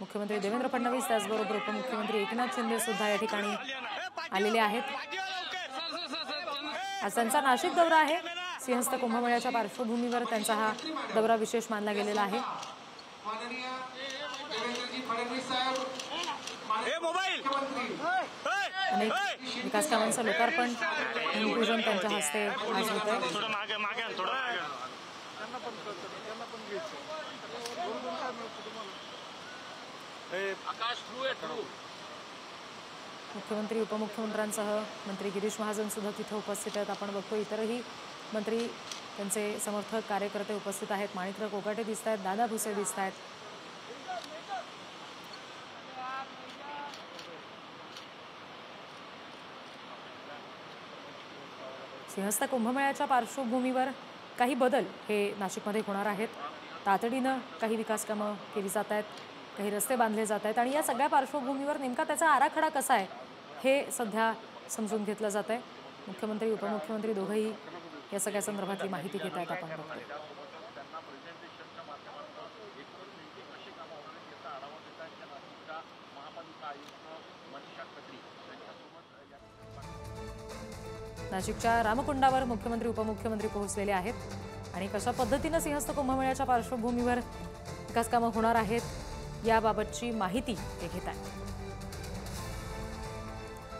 मुख्यमंत्री देवेंद्र फडणवीस त्याचबरोबर उपमुख्यमंत्री एकनाथ शिंदे सुद्धा या ठिकाणी आलेले आहेत। आज त्यांचा नाशिक दौरा आहे। सिंहस्थ कुंभमेळ्याच्या पार्श्वभूमीवर त्यांचा हा दौरा विशेष मानला गेलेला आहे। अनेक विकास कामांचं लोकार्पण भूमिपूजन त्यांच्या हस्ते आज होत आहे। मुख्यमंत्री उपमुख्यमंत्र्यांसह मंत्री गिरीश महाजन सुद्धा तिथे उपस्थित आहेत। आपण बघतो इतरही मंत्री त्यांचे समर्थक कार्यकर्ते उपस्थित आहेत। माणिकराव कोकाटे दिसत आहेत, दादा भुसे दिसत आहेत। सिंहस्थ कुंभमेळ्याच्या पार्श्वभूमीवर काही बदल हे नाशिकमध्ये होणार आहेत। तातडीनं काही विकास कामं केली जात आहेत, काही रस्ते बांधले जात आहेत आणि या सगळ्या पार्श्वभूमीवर नेमका त्याचा आराखडा कसा आहे हे सध्या समजून घेतलं जात आहे। मुख्यमंत्री उपमुख्यमंत्री दोघंही या सगळ्या संदर्भातली माहिती घेत आहेत। आपण बघतोय नाशिकच्या रामकुंडावर मुख्यमंत्री उपमुख्यमंत्री पोहोचलेले आहेत आणि कशा पद्धतीने सिंहस्थ कुंभमेळ्याच्या पार्श्वभूमीवर विकास कामं होणार आहेत याबाबतची माहिती ते घेत आहेत।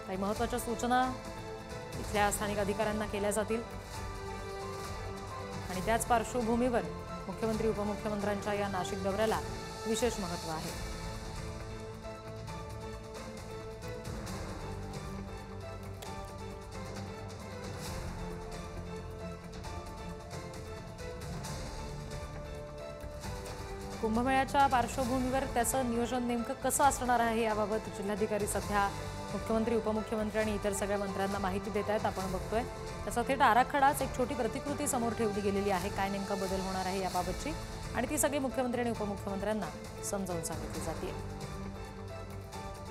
काही महत्त्वाच्या सूचना इथल्या स्थानिक अधिकाऱ्यांना केल्या जातील आणि त्याच पार्श्वभूमीवर मुख्यमंत्री उपमुख्यमंत्र्यांच्या या नाशिक दौऱ्याला विशेष महत्त्व आहे। कुंभमेळ्याच्या पार्श्वभूमीवर त्याचं नियोजन नेमकं कसं असणार आहे याबाबत जिल्हाधिकारी सध्या मुख्यमंत्री उपमुख्यमंत्री आणि इतर सगळ्या मंत्र्यांना माहिती देत आहेत। आपण बघतोय त्याचा थेट आराखडाच एक छोटी प्रतिकृती समोर ठेवली गेलेली आहे। काय नेमका बदल होणार आहे याबाबतची आणि ती सगळी मुख्यमंत्री आणि उपमुख्यमंत्र्यांना समजावून सांगितली जाते।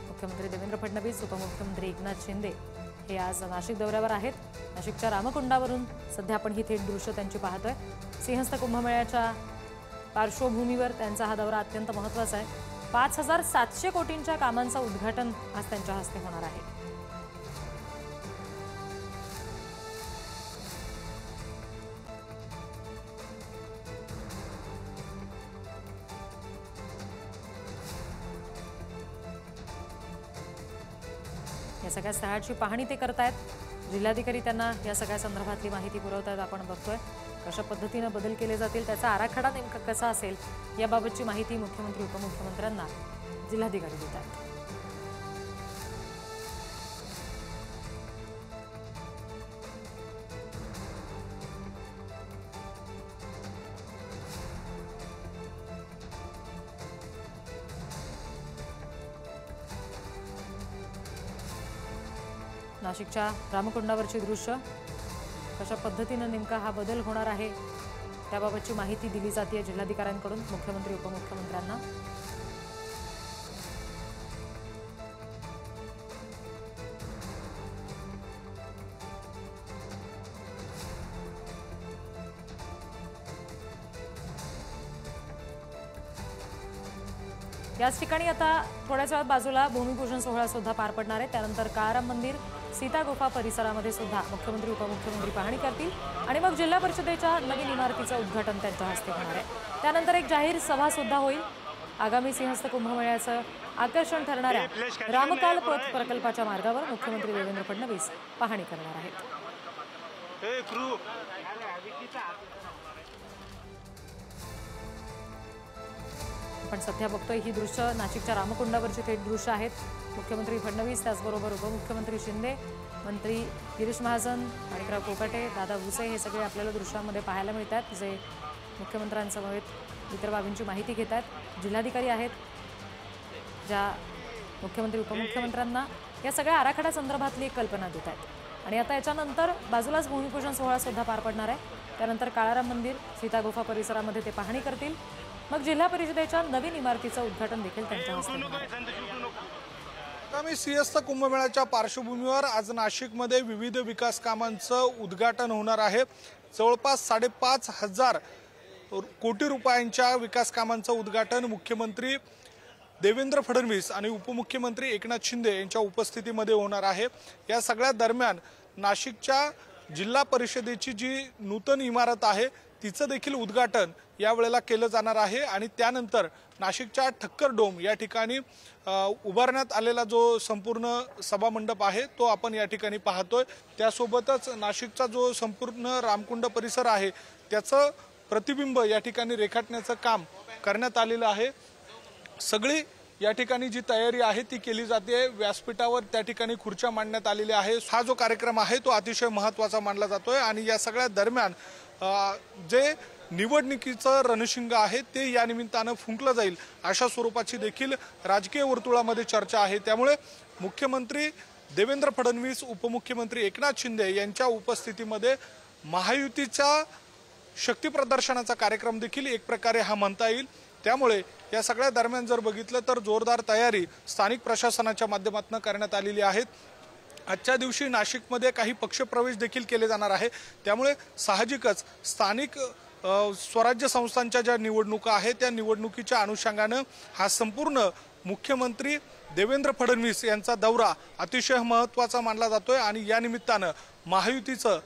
मुख्यमंत्री देवेंद्र फडणवीस उपमुख्यमंत्री एकनाथ शिंदे हे आज नाशिक दौऱ्यावर आहेत। नाशिकच्या रामकुंडावरून सध्या आपण ही थेट दृश्य त्यांची पाहतोय। सिंहस्थ कुंभमेळ्याच्या पार्श्वभूमीवर त्यांचा हा दौरा अत्यंत महत्त्वाचा आहे। 5700 कोटींच्या कामांचं उद्घाटन आज त्यांच्या हस्ते होणार आहे। या सगळ्या स्थळाची पाहणी ते करतायत। जिल्हाधिकारी त्यांना या सगळ्या संदर्भातली माहिती पुरवतात। आपण बघतोय कशा पद्धतीने बदल केले जातील, त्याचा आराखडा नेमका कसा असेल याबाबतची माहिती मुख्यमंत्री उपमुख्यमंत्र्यांना जिल्हाधिकारी देतात। नाशिकच्या रामकुंडावरची दृश्य कशा पद्धतीने नेमका हा बदल होणार आहे त्याबाबतची माहिती दिली जाते जिल्हाधिकाऱ्यांकडून मुख्यमंत्री उपमुख्यमंत्र्यांना। याच ठिकाणी आता थोड्याच वेळात बाजूला भूमिपूजन सोहळा सुद्धा पार पडणार आहे। त्यानंतर काळाराम मंदिर सीता गुफा परिसरामध्ये सुद्धा मुख्यमंत्री उपमुख्यमंत्री पाहणी करतील आणि मग जिल्हा परिषदेच्या नवीन इमारतीचं उद्घाटन त्यांच्या हस्ते होणार आहे। त्यानंतर एक जाहीर सभा सुद्धा होईल। आगामी सिंहस्थ कुंभमेळ्याचं आकर्षण ठरणाऱ्या रामकाल पथ प्रकल्पाच्या मार्गावर मुख्यमंत्री देवेंद्र फडणवीस पाहणी करणार आहेत। आपण सध्या बघतोय ही दृश्य नाशिकच्या रामकुंडावरची थेट दृश्य आहेत। मुख्यमंत्री फडणवीस त्याचबरोबर उपमुख्यमंत्री शिंदे, मंत्री गिरीश महाजन, माणिकराव कोकाटे, दादा भुसे हे सगळे आपल्याला दृश्यामध्ये पाहायला मिळतात जे मुख्यमंत्र्यांसमवेत इतर बाबींची माहिती घेत आहेत। जिल्हाधिकारी आहेत ज्या मुख्यमंत्री उपमुख्यमंत्र्यांना या सगळ्या आराखडा संदर्भातली एक कल्पना देत आहेत आणि आता याच्यानंतर बाजूलाच भूमिपूजन सोहळा सुद्धा पार पडणार आहे। त्यानंतर काळाराम मंदिर सीता गुफा परिसरामध्ये ते पाहणी करतील। मग जिल्हा परिषदेच्या नवीन इमारतीचं उद्घाटन देखील त्यांच्या हस्ते होणार आहे। आगामी सिंहस्थ कुंभमेळ्याच्या पार्श्वभूमीवर आज नाशिकमध्ये विविध विकास कामांचं उद्घाटन होणार आहे। जवळपास 5,500 कोटी रुपयांच्या विकास कामांचं उद्घाटन मुख्यमंत्री देवेंद्र फडणवीस आणि उपमुख्यमंत्री एकनाथ शिंदे यांच्या उपस्थितीमध्ये होणार आहे। या सगळ्या दरम्यान नाशिकच्या जिल्हा परिषदेची जी नूतन इमारत आहे तिचं देखील उद्घाटन यावेळेला केलं जाणार आहे आणि त्यानंतर नाशिकच्या ठक्कर डोम या ठिकाणी उभारण्यात आलेला जो संपूर्ण सभामंडप आहे तो आपण या ठिकाणी पाहतोय। त्यासोबतच नाशिकचा जो संपूर्ण रामकुंड परिसर आहे त्याचं प्रतिबिंब या ठिकाणी रेखाटण्याचं काम करण्यात आलेलं आहे। सगळी या ठिकाणी जी तयारी आहे ती केली जाते। व्यासपीठावर त्या ठिकाणी खुर्च्या मांडण्यात आलेल्या आहे। हा जो कार्यक्रम आहे तो अतिशय महत्त्वाचा मानला जातोय आणि या सगळ्या दरम्यान जे निवडणुकीचं रणशिंग आहे ते या निमित्तानं फुंकलं जाईल अशा स्वरूपाची देखील राजकीय वर्तुळामध्ये चर्चा आहे। त्यामुळे मुख्यमंत्री देवेंद्र फडणवीस, उपमुख्यमंत्री एकनाथ शिंदे यांच्या उपस्थितीमध्ये महायुतीच्या शक्ती प्रदर्शनाचा कार्यक्रम देखील एक प्रकारे हा म्हणता येईल। त्यामुळे या सगळ्या दरम्यान जर बघितलं तर जोरदार तयारी स्थानिक प्रशासनाच्या माध्यमातून करण्यात आलेली आहे। आजच्या दिवशी नाशिकमध्ये काही पक्षप्रवेश देखील केले जाणार आहे। त्यामुळे साहजिकच स्थानिक स्वराज्य संस्थांच्या ज्या निवडणुका आहेत त्या निवडणुकीच्या अनुषंगानं हा संपूर्ण मुख्यमंत्री देवेंद्र फडणवीस यांचा दौरा अतिशय महत्त्वाचा मानला जातोय आणि या निमित्तानं महायुतीचं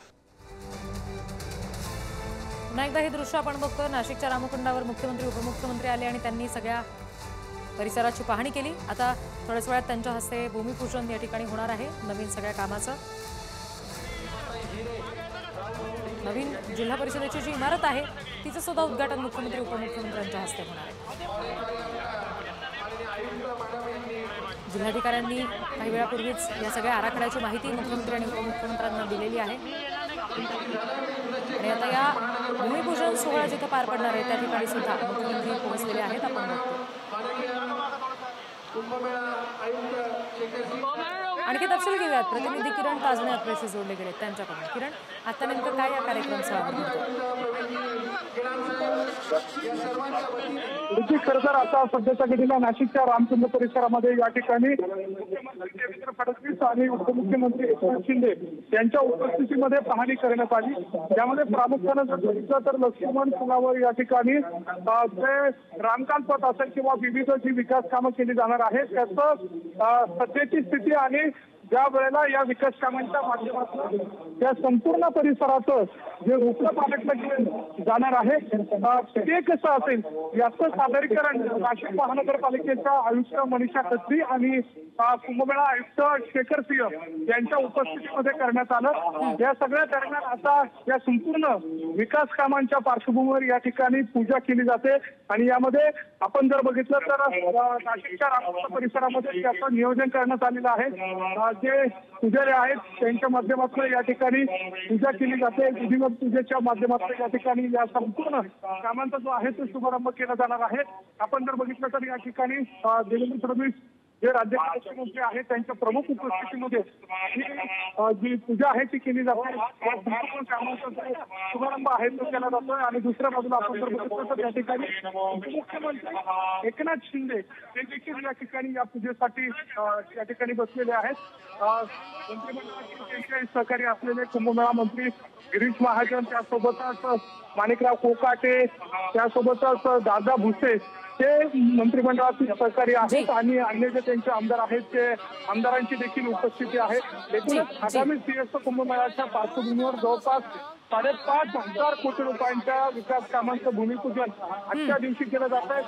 पुन्हा एकदा हे दृश्य आपण बघतोय। नाशिकच्या रामकुंडावर मुख्यमंत्री उपमुख्यमंत्री आले आणि त्यांनी सगळ्या परिसराची पाहणी केली। आता थोड्याच वेळात त्यांच्या हस्ते भूमिपूजन या ठिकाणी होणार आहे नवीन सगळ्या कामाचं। नवीन जिल्हा परिषदेची जी इमारत आहे तिचं सुद्धा उद्घाटन मुख्यमंत्री उपमुख्यमंत्र्यांच्या हस्ते होणार आहे। जिल्हाधिकाऱ्यांनी काही वेळापूर्वीच या सगळ्या आराखड्याची माहिती मुख्यमंत्री आणि उपमुख्यमंत्र्यांना दिलेली आहे आणि आता या भूमिपूजन सोहळा जिथे पार पडणार आहे त्या ठिकाणी सुद्धा मुख्यमंत्री पोहोचलेले आहेत। आपण आणखी तपशील घेऊयात। प्रतिनिधी किरण ताजणे आपल्याशी जोडले गेले त्यांच्याकडून। किरण, आता नेमकं काय या कार्यक्रमाचं खरं तर आता सध्याच्या घडीला नाशिकच्या रामकुंड परिसरामध्ये या ठिकाणी मुख्यमंत्री देवेंद्र फडणवीस आणि उपमुख्यमंत्री एकनाथ शिंदे यांच्या उपस्थितीमध्ये पाहणी करण्यात आली। त्यामध्ये प्रामुख्यानं जर बघितलं तर लक्ष्मण पुलावर या ठिकाणी जे रामकाल पथ असेल किंवा विविध जी विकास कामं केली जाणार आहेत त्याचं सध्याची स्थिती आणि ज्या वेळेला या विकास कामांच्या माध्यमातून त्या संपूर्ण परिसराचं जे रूपरेखाटन जाणार आहे ते कसं असेल याचं सादरीकरण नाशिक महानगरपालिकेच्या आयुक्त मनीषा खत्री आणि कुंभमेळा आयुक्त शेखर सिंह यांच्या उपस्थितीमध्ये करण्यात आलं। या सगळ्या दरम्यान आता या संपूर्ण विकास कामांच्या पार्श्वभूमीवर या ठिकाणी पूजा केली जाते आणि यामध्ये आपण जर बघितलं तर नाशिकच्या रामकुंड परिसरामध्ये त्याचं नियोजन करण्यात आलेलं आहे। जे पुजारी आहेत त्यांच्या माध्यमातून या ठिकाणी पूजा केली जाते। विधिवत पूजेच्या माध्यमातून या ठिकाणी या संपूर्ण कामांचा जो आहे तो शुभारंभ केला जाणार आहे। आपण जर बघितलं तर या ठिकाणी देवेंद्र फडणवीस जे राज्याचे मुख्यमंत्री आहेत त्यांच्या प्रमुख उपस्थितीमध्ये जी पूजा आहे ती केली जाते। या संपूर्ण कामांचा जो शुभारंभ आहे तो केला जातोय आणि दुसऱ्या बाजूला आपण जर बघितलं तर या ठिकाणी उपमुख्यमंत्री एकनाथ शिंदे हे देखील या ठिकाणी या पूजेसाठी या ठिकाणी बसलेले आहेत। मंत्रिमंडळाचे सहकारी असलेले कुंभमेळा मंत्री गिरीश महाजन, त्यासोबतच माणिकराव कोकाटे, त्यासोबतच दादा भुसे ते मंत्रिमंडळातील सहकारी आहेत आणि अन्य जे त्यांचे आमदार आहेत ते आमदारांची देखील उपस्थिती आहे। एकूणच आगामी सीएसचा कुंभमेळ्याच्या पार्श्वभूमीवर जवळपास 5,500 कोटी रुपयांच्या विकास कामांचं भूमिपूजन आजच्या दिवशी केलं जात आहे।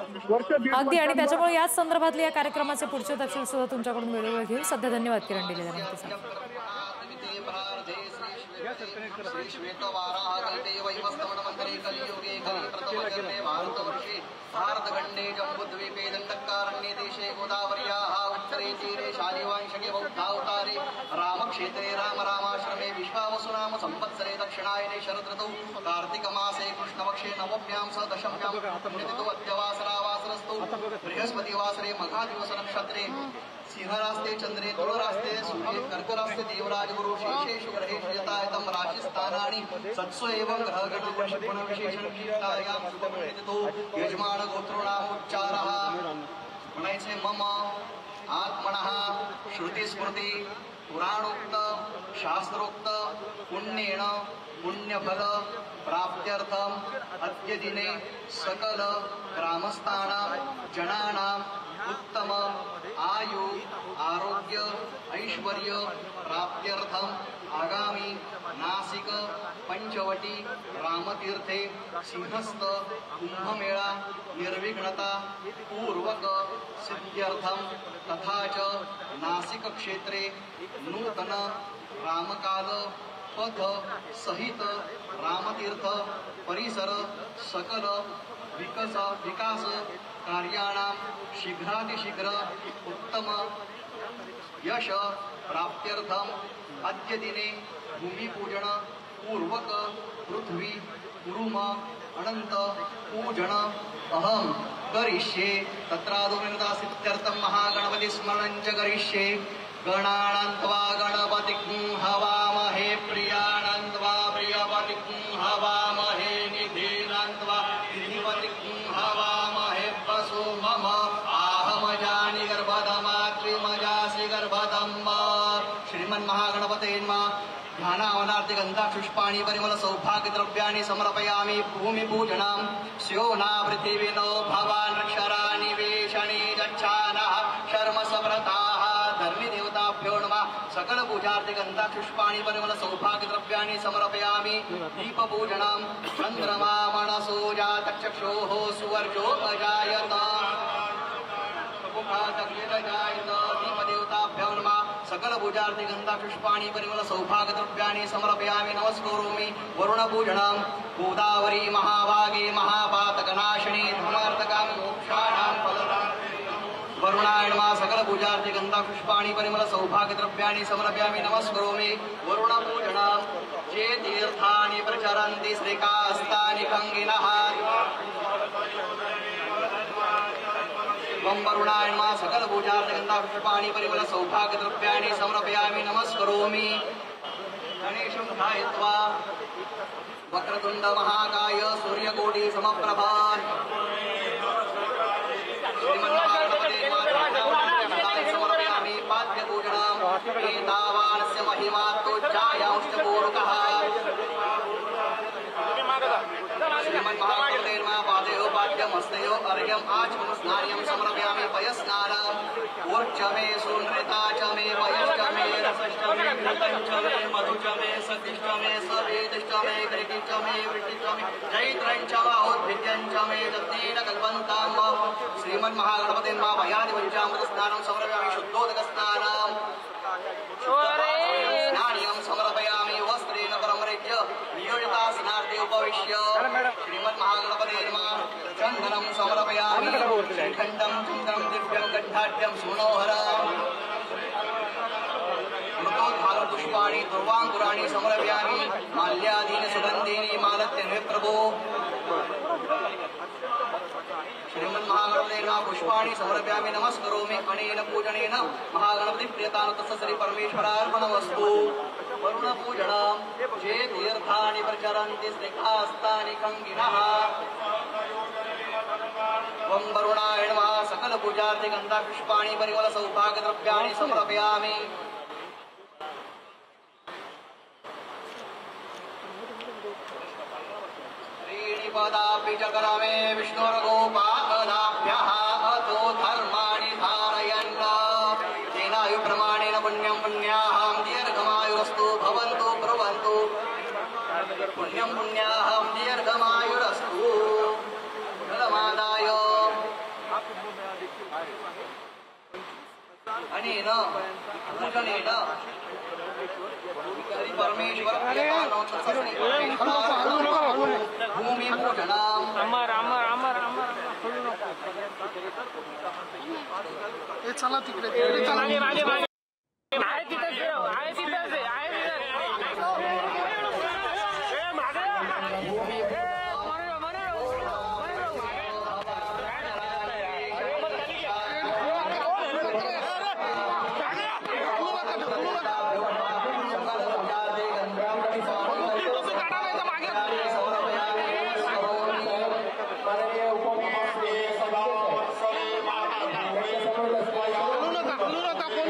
अगदी आणि त्याच्यामुळे याच संदर्भातले या कार्यक्रमाचे पुढचे तपशील सुद्धा तुमच्याकडून वेळोवेळी घेऊ। सध्या धन्यवाद किरण दिलेल्या माहितीसाठी। भारतखंडे जम्बूद्वीपे दंडकारण्ये देशे गोदावर्याः उत्तरे तीरे शालिवांशके बौद्धावतारे रामक्षेत्रे रामरामाश्रमे विश्वावसुनाम संवत्सरे दक्षिणायने शरदृतौ कार्तिकमासे कृष्णपक्षे नवम्यां स दशम्यां पुण्यतिथौ अद्यवासरावासरस्तौ बृहस्पतिवासरे मघादिवस नक्षत्रे सिंहरास्ते चंद्रे तुलरास्ते सूर्ये कर्करास्ते देवराज गुरु शेषेषु ग्रहेषु यथायतं राशिस्थानानि सत्सु एवं ग्रहगणो विशेषण विशिष्टायां शुभमुनितिथौ यजमान गोत्रोणाम उच्चारः म्हणायचे मम आत्मनः श्रुती स्मृती पुराणोक्त शास्त्रोक्त पुण्येन पुण्यफल प्राप्त्यर्थम अद्य दिने सकल ग्रामस्थानां जनानां उत्तम ऐश्वर्य प्राप्त्यर्थम आगामी नासिक पंचवटी रामतीर्थे सिंहस्थ कुंभमेळा निर्विघ्नता पूर्वक सिद्ध्यर्थम तथा च नासिक क्षेत्रे नूतन रामकाल पथ सहित रामतीर्थ परिसर सकल विकास कार्याणां शीघ्रातिशीघ्र उत्तम यश प्राप्त्यर्थम अद्य दिने भूमिपूजन पूर्वक पृथ्वी कुरुम अनंत पूजन अहम करिष्ये तत्रादुमिदासित्यर्थं महागणपति स्मरणं च करिष्ये गणानान्त्वा गणपतिं हवामहे प्रियाणान्त्वा प्रियपतिं हवामहे निधीनान्त्वा निधिपतिं हवामहे वसु मम आहमजानि गर्भधमात्रिमजासि गर्भधम्ब श्रीमन्महागणपते नमः ध्यानावनार्ति गन्धापुष्पाणि परिमल सौभाग्य द्रव्याणि समर्पयामि भूमिपूजनां स्योना पृथिवीनो भवान् अक्षराणि वेषणि गच्छानः शर्म सव्रताः धर्मिदेवताभ्यो नमः सकल पूजार्ति गन्धापुष्पाणि परिमल सौभाग्य द्रव्याणि समर्पयामि दीपपूजनां चन्द्रमा मनसो जातचक्षुः सुवर्चो अजायत दीपदेवताभ्यो नमः सकल पूजार्ति गन्धापुष्पाणि परिमल सौभाग्य द्रव्याणि समर्पयामि नमस्करोमि वरुणपूजनां गोदावरी महाभागे महापातकनाशिनी धर्मार्थकां मोक्षाणां फलदां वरुणाय नमः सकल पूजार्ति गन्धापुष्पाणि परिमल सौभाग्य द्रव्याणि समर्पयामि नमस्करोमि वरुणपूजनां ये तीर्थानि प्रचरन्ति श्रीकास्तानि भङ्गिनः वं वरुणाय नमः सकल पूजार्थ गन्धापुष्पाणि परिमल सौभाग्य द्रव्याणि समर्पयामि नमस्करोमि गणेशं ध्यायित्वा वक्रतुण्ड महाकाय सूर्यकोटि समप्रभा श्रीमन्महागणपते नमः समर्पयामि पाद्यपूजनम् एतावानस्य महिमा तोज्जायांश्चपूर्वकः श्रीमन्महागणपते नमः पादयो पाद्यमस्तयो अर्घ्यम् आचमनं स्नानं समर्पयामि पयस्नानम् ऊर्च मे सुनृता च मे पयश्च मे रसश्च मे घृतं च मे मधु च मे सतिश्च मे सवेदिश्च मे कृतिश्च मे वृष्टिश्च मे जैत्रं च महोद्भिद्यं च मे दत्तेन कल्पन्तां श्रीमन्महागणपते नमः पयादिपञ्चामृत स्नानं समर्पयामि शुद्धोदकस्नानम् स्नानं समर्पयामि वस्त्रेण परमृज्य नियोजितासनार्थे उपविश्य श्रीमन्महागणपते नमः चन्दनं समर्पयामि श्रीखण्डं चन्दनं दिव्यं गड्ढाढ्यं सुनोहरम् मृतोद्भालपुष्पाणि दुर्वाङ्कुराणि समर्पयामि माल्यादीनि सुगन्धीनि मालत्यन्वे प्रभो श्रीमन्महागणपते नमः पुष्पाणि समर्पयामि नमस्करोमि अनेन पूजनेन महागणपति प्रियतानुतस्य श्री परमेश्वरार्पणमस्तु वरुणपूजनम् ये तीर्थानि प्रचरन्ति श्रीकास्तानि खङ्गिनः वं वरुणाय नमः सकल पूजार्थे गन्धापुष्पाणि परिमल सौभाग्य द्रव्याणि समर्पयामि पदापि च करमे विष्णुर्गोपादाभ्यः अतो धर्माणि धारयन् तेनायुप्रमाणेन पुण्यं पुण्याहं दीर्घमायुरस्तु भवन्तु ब्रुवन्तु पुण्यं पुण्याहं दीर्घमायुरस्तु जलमादाय अनेन पूजनेन परमेश्वर भूमि पूजनाम चला तिकडे कोणी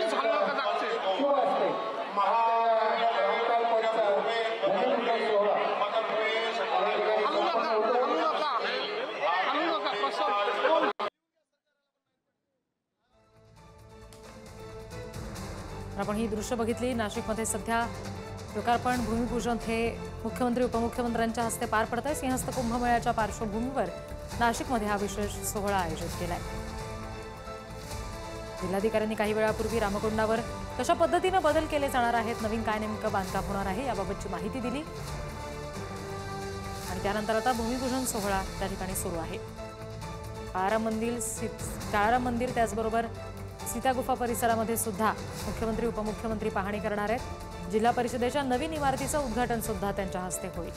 झालं आपण ही दृश्य बघितली। नाशिकमध्ये सध्या लोकार्पण भूमिपूजन हे मुख्यमंत्री उपमुख्यमंत्र्यांच्या हस्ते पार पडतंय। सिंहस्थ कुंभमेळ्याच्या पार्श्वभूमीवर नाशिकमध्ये हा विशेष सोहळा आयोजित केलाय। जिल्हाधिकाऱ्यांनी काही वेळापूर्वी रामकुंडावर कशा पद्धतीने बदल केले जाणार आहेत, नवीन काय नेमकं बांधकाम होणार आहे याबाबतची माहिती दिली आणि त्यानंतर आता भूमिपूजन सोहळा त्या ठिकाणी सुरू आहे। काळाराम मंदिर त्याचबरोबर सीता गुफा परिसरामध्ये सुद्धा मुख्यमंत्री उपमुख्यमंत्री पाहणी करणार आहेत। जिल्हा परिषदेच्या नवीन इमारतीचं उद्घाटन सुद्धा त्यांच्या हस्ते होईल।